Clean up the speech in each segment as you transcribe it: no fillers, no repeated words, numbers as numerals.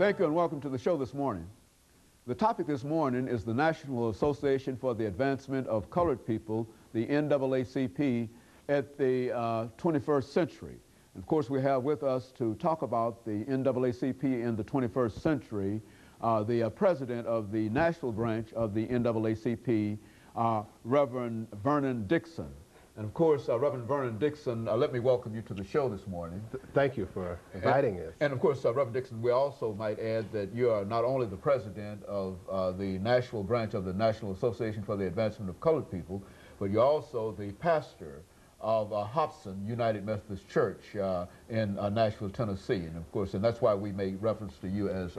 Thank you and welcome to the show this morning. The topic this morning is the National Association for the Advancement of Colored People, the NAACP, at the 21st century. And of course, we have with us to talk about the NAACP in the 21st century, the president of the national branch of the NAACP, Reverend Vernon Dixon. And of course, Reverend Vernon Dixon, let me welcome you to the show this morning. Thank you for inviting us. And of course, Reverend Dixon, we also might add that you are not only the president of the national branch of the National Association for the Advancement of Colored People, but you're also the pastor of Hobson United Methodist Church in Nashville, Tennessee. And of course, and that's why we made reference to you as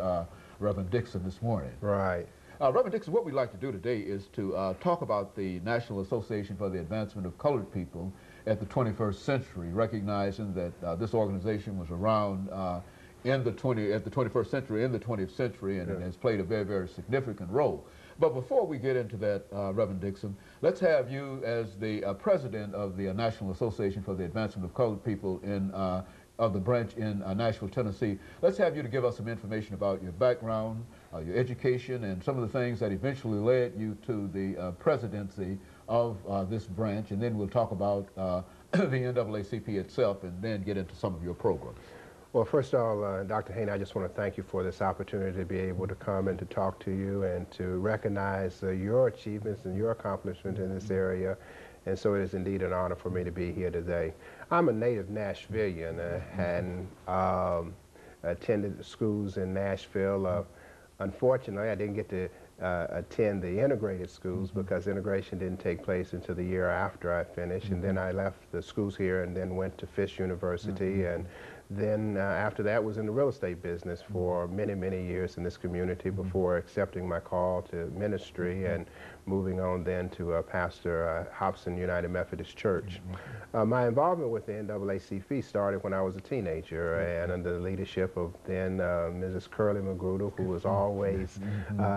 Reverend Dixon this morning. Right. Reverend Dixon, what we'd like to do today is to talk about the National Association for the Advancement of Colored People at the 21st century, recognizing that this organization was around at the 21st century, in the 20th century, and it has played a very, very significant role. But before we get into that, Reverend Dixon, let's have you as the president of the National Association for the Advancement of Colored People of the branch in Nashville, Tennessee. Let's have you to give us some information about your background, your education, and some of the things that eventually led you to the presidency of this branch, and then we'll talk about the NAACP itself and then get into some of your programs. Well, first of all, Dr. Haney, I just want to thank you for this opportunity to be able to come and to talk to you and to recognize your achievements and your accomplishments in this area. And so it is indeed an honor for me to be here today. I'm a native Nashvilleian and attended schools in Nashville. Unfortunately, I didn't get to attend the integrated schools because integration didn't take place until the year after I finished. And then I left the schools here and then went to Fisk University. And then after that was in the real estate business for many, many years in this community before accepting my call to ministry and moving on then to pastor Hobson United Methodist Church. My involvement with the NAACP started when I was a teenager and under the leadership of then Mrs. Curly Magruder, who was always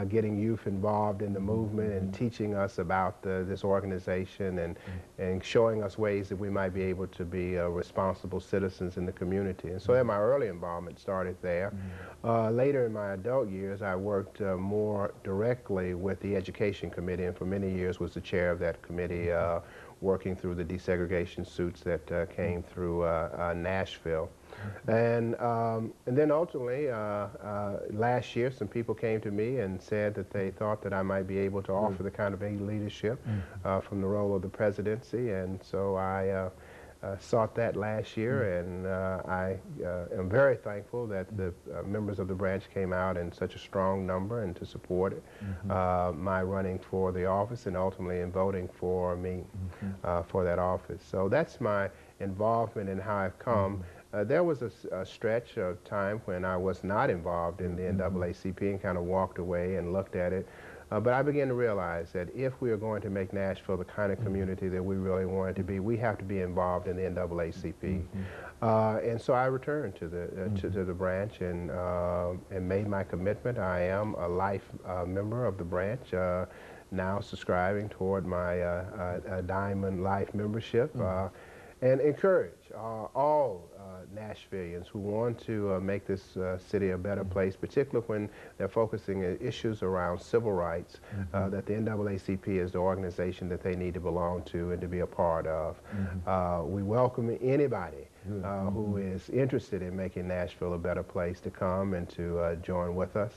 getting youth involved in the movement and teaching us about this organization and showing us ways that we might be able to be responsible citizens in the community. And so my early involvement started there. Later in my adult years, I worked more directly with the Education Committee, and for many years was the chair of that committee, working through the desegregation suits that came through Nashville. And then ultimately, last year, some people came to me and said that they thought that I might be able to offer the kind of leadership from the role of the presidency, and so I sought that last year, and I am very thankful that the members of the branch came out in such a strong number and to support it, my running for the office and ultimately in voting for me for that office. So that's my involvement in how I've come. There was a stretch of time when I was not involved in the NAACP and kind of walked away and looked at it. But I began to realize that if we are going to make Nashville the kind of community that we really want it to be, we have to be involved in the NAACP. And so I returned to the branch and made my commitment. I am a life member of the branch, now subscribing toward my Diamond Life membership, and encourage all Nashvilleians who want to make this city a better place, particularly when they're focusing on issues around civil rights, that the NAACP is the organization that they need to belong to and to be a part of. We welcome anybody who is interested in making Nashville a better place to come and to join with us.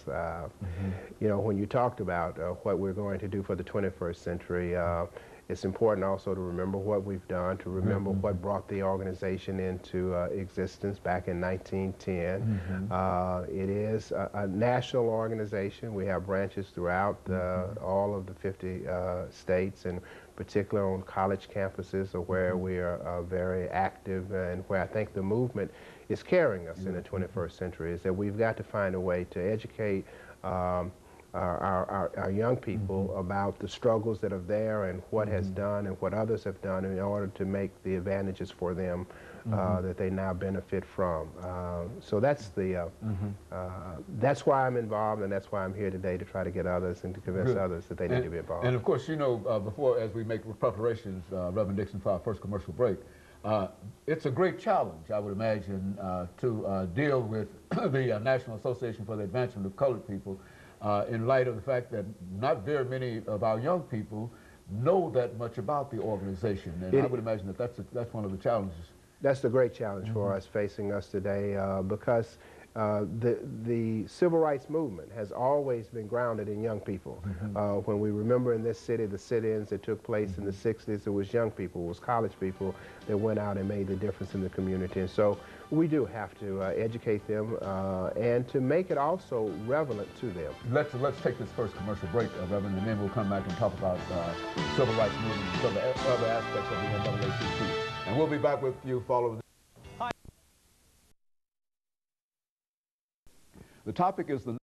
You know, when you talked about what we're going to do for the 21st century, it's important also to remember what we've done, to remember what brought the organization into existence back in 1910. It is a national organization. We have branches throughout all of the 50 states, and particularly on college campuses are where we are very active, and where I think the movement is carrying us in the 21st century is that we've got to find a way to educate our young people about the struggles that are there and what has done and what others have done in order to make the advantages for them that they now benefit from. So that's the that's why I'm involved, and that's why I'm here today, to try to get others and to convince others that they need to be involved. And of course, you know, before, as we make preparations, Reverend Dixon, for our first commercial break, It's a great challenge, I would imagine, to deal with the National Association for the Advancement of Colored People in light of the fact that not very many of our young people know that much about the organization. And I would imagine that that's one of the challenges. That's the great challenge for us, facing us today, because the civil rights movement has always been grounded in young people. When we remember in this city the sit-ins that took place in the 60s, it was young people, it was college people that went out and made the difference in the community. And so we do have to educate them and to make it also relevant to them. Let's take this first commercial break, Reverend, and then we'll come back and talk about civil rights movement and some other aspects of the NAACP. And we'll be back with you following. The topic is the